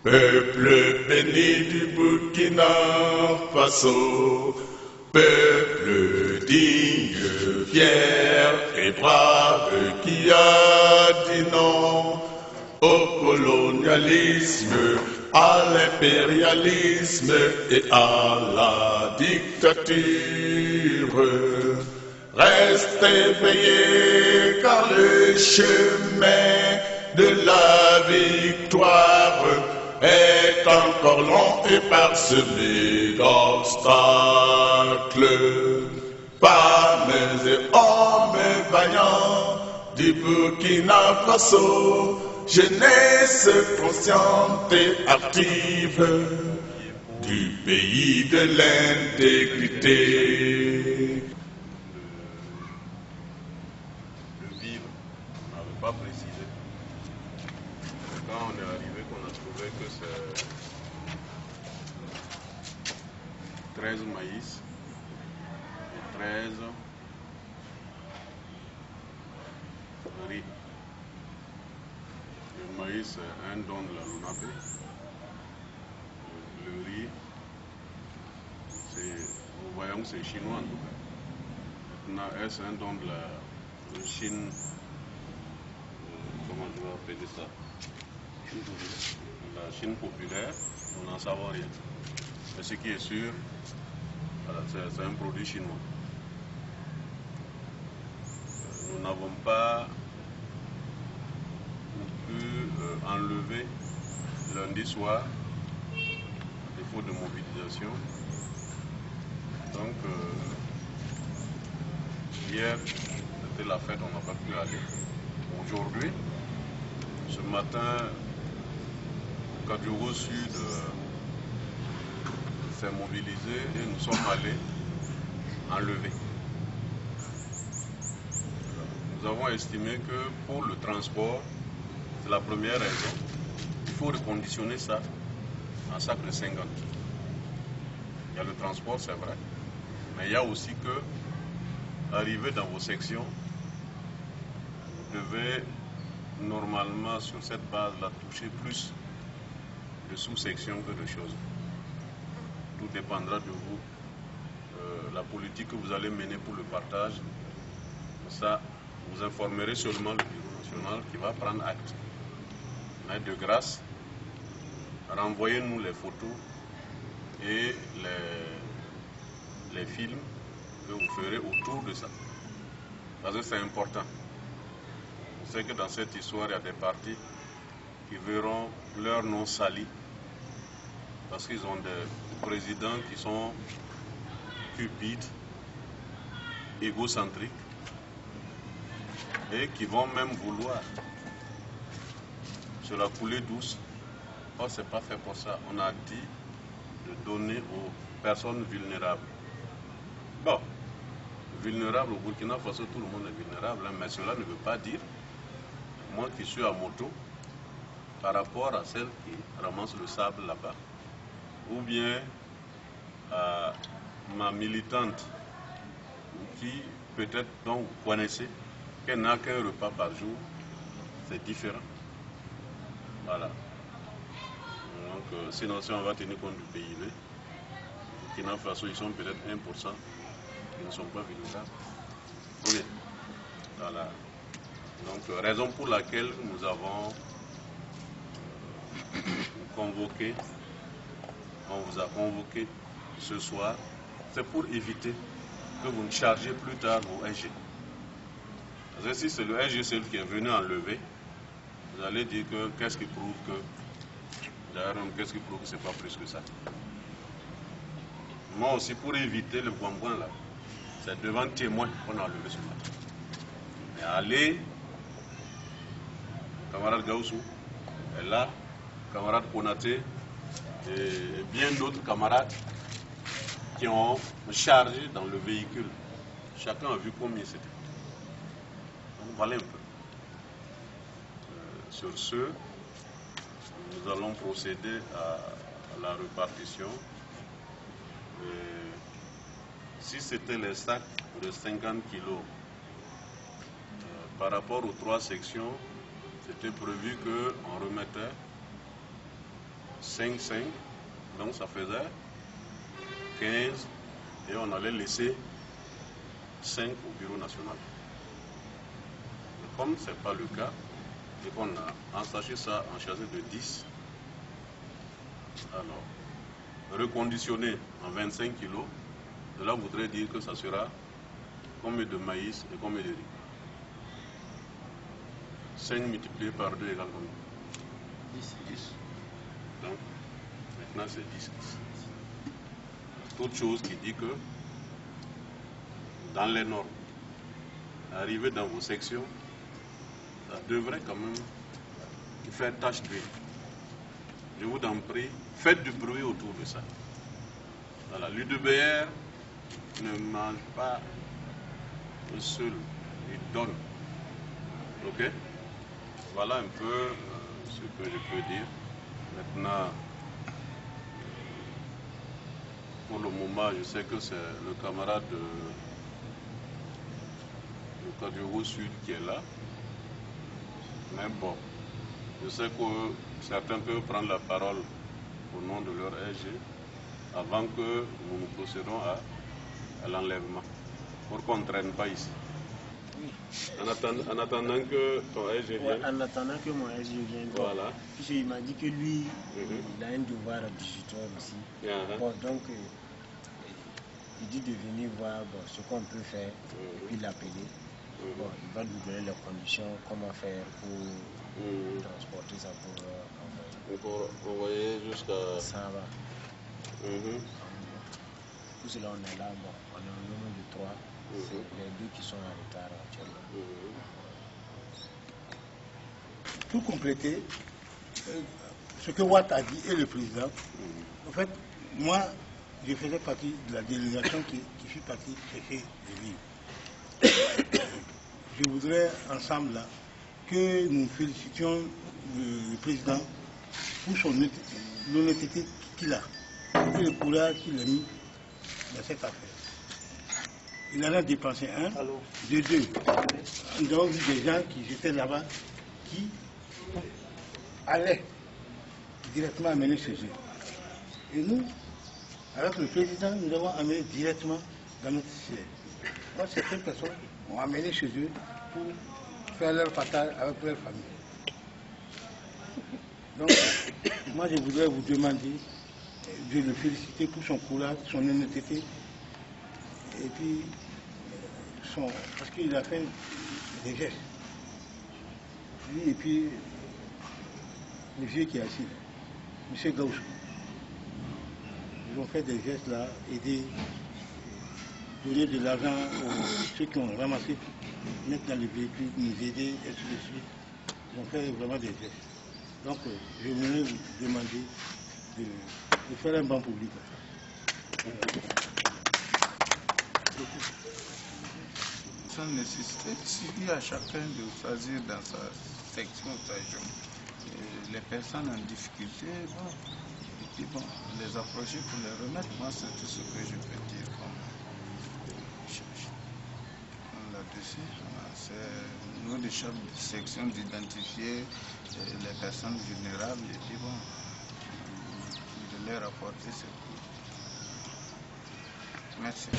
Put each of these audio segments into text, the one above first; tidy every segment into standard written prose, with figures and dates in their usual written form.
Peuple béni du Burkina Faso, peuple digne, fier et brave qui a dit non au colonialisme, à l'impérialisme et à la dictature. Restez éveillés car le chemin de la victoire est encore long et parsemé d'obstacles. Femmes et hommes vaillants du Burkina Faso, jeunesse consciente et active du pays de l'intégrité. Le vivre, on n'avait pas précisé. Quand on est arrivé, qu'on a trouvé que c'est 13 maïs et 13 riz. Le maïs, c'est un don de la Lunapé. Le riz, nous voyons que c'est chinois en tout cas. Maintenant, c'est un don de la Chine, comment je vais appeler ça? La Chine populaire, nous n'en savons rien. Mais ce qui est sûr, voilà, c'est un produit chinois. Nous n'avons pas pu enlever lundi soir, défaut de mobilisation. Donc, hier, c'était la fête, on n'a pas pu aller. Aujourd'hui, ce matin, Kadjouro Sud s'est mobilisé et nous sommes allés enlever. Nous avons estimé que pour le transport, c'est la première raison. Il faut reconditionner ça en sac de 50. Il y a le transport, c'est vrai, mais il y a aussi que, arriver dans vos sections, vous devez normalement sur cette base-là toucher plus de sous-sections que de choses. Tout dépendra de vous, la politique que vous allez mener pour le partage. Ça, vous informerez seulement le Bureau national qui va prendre acte. Mais de grâce, renvoyez-nous les photos et les films que vous ferez autour de ça. Parce que c'est important. On sait que dans cette histoire, il y a des partis qui verront leur nom sali parce qu'ils ont des présidents qui sont cupides, égocentriques et qui vont même vouloir se la couler douce. Or, c'est pas fait pour ça. On a dit de donner aux personnes vulnérables. Bon, vulnérable au Burkina Faso, tout le monde est vulnérable, hein, mais cela ne veut pas dire, moi qui suis à moto, par rapport à celle qui ramasse le sable là-bas, ou bien à ma militante qui, peut-être, dont vous connaissez, qu'elle n'a qu'un repas par jour, c'est différent. Voilà. Donc, sinon, si on va tenir compte du PIB, au Burkina Faso, ils sont peut-être 1%, qui ne sont pas vulnérables. Ok. Voilà. Donc, raison pour laquelle nous avons convoqué, on vous a convoqué ce soir, c'est pour éviter que vous ne chargez plus tard vos NG. Parce que si c'est le NG seul qui est venu enlever, vous allez dire que qu'est-ce qui prouve que, d'ailleurs, qu'est-ce qui prouve que c'est pas plus que ça. Moi aussi, pour éviter le bonbon là, c'est devant témoin qu'on a enlevé ce matin. Mais allez, camarade Gaoussou est là, camarade Konaté et bien d'autres camarades qui ont chargé dans le véhicule. Chacun a vu combien c'était. Donc voilà un peu. Sur ce, nous allons procéder à la répartition. Si c'était les sacs de 50 kilos, par rapport aux 3 sections, c'était prévu qu'on remettait 5, 5, donc ça faisait 15 et on allait laisser 5 au bureau national. Mais comme ce n'est pas le cas, et qu'on a ensaché ça en chargé de 10, alors reconditionné en 25 kilos, cela voudrait dire que ça sera combien de maïs et combien de riz. 5 multiplié par 2 égale combien? 10. Donc, maintenant c'est 10. Toute chose qui dit que dans les normes, arriver dans vos sections, ça devrait quand même faire tâche d'huile. Je vous en prie, faites du bruit autour de ça. Voilà, l'UDBR ne mange pas seul, il donne. Ok? Voilà un peu ce que je peux dire. Maintenant, pour le moment, je sais que c'est le camarade de Kadiogo Sud qui est là. Mais bon, je sais que certains peuvent prendre la parole au nom de leur RG avant que nous procédons à l'enlèvement, pour qu'on ne traîne pas ici. Oui. En attendant que ton RG vienne. En attendant que mon RG vienne. Voilà. Il m'a dit que lui, il a un devoir à 18h aussi. Bon, donc, il dit de venir voir ce qu'on peut faire, puis l'appeler. Bon, il va nous donner les conditions, comment faire pour transporter ça pour envoyer jusqu'à... Ça va. Tout cela, on est là, bon, on est au nombre de 3. C'est les 2 qui sont en retard actuellement. Pour compléter, ce que Watt a dit et le président, en fait, moi, je faisais partie de la délégation qui fit partie chercher les livres. Je voudrais ensemble là que nous félicitions le président pour son l'honnêteté qu'il a et le courage qu'il a mis dans cette affaire. Il en a dépensé un, de 2. Nous avons vu des gens qui étaient là-bas qui allaient directement amener chez eux. Et nous, avec le président, nous avons amené directement dans notre siège. Donc, certaines personnes ont amené chez eux pour faire leur partage avec leur famille. Donc, moi, je voudrais vous demander de le féliciter pour son courage, son honnêteté, et puis, parce qu'il a fait des gestes. Lui, et puis, le vieux qui est assis, M. Gaucho. Ils ont fait des gestes là, aider, donner de l'argent aux ceux qui ont ramassé, mettre dans les véhicules, nous aider, et ainsi de suite. Ils ont fait vraiment des gestes. Donc, je voulais vous demander de faire un banc public. Sans nécessité, il suffit à chacun de choisir dans sa section, sa région, les personnes en difficulté, bon, et puis bon, les approcher pour les remettre. Moi, c'est tout ce que je peux dire comme charge. Là-dessus, c'est nous, les chefs de section, d'identifier les personnes vulnérables et puis bon, de leur apporter secours. Merci.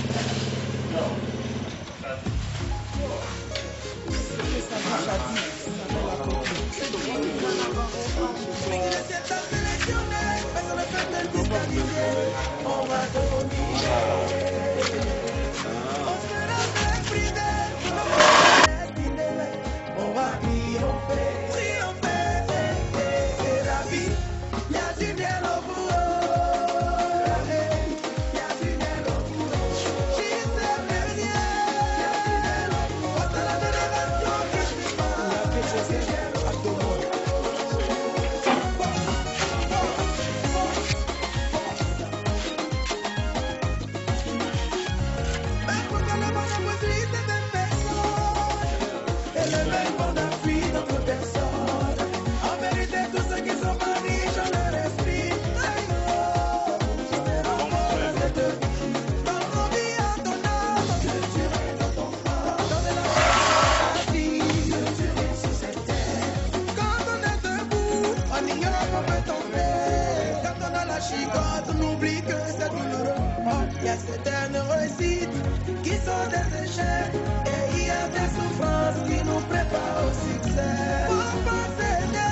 On ignore comment tomber. la chicote, on oublie que c'est douloureux. Il y a certaines réussites qui sont des échecs, et il y a des souffrances qui nous préparent au succès. Faut pas céder.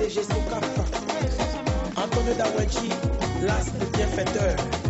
PDG Sokafa, Antonio Dawaji, l'as de bienfaiteur.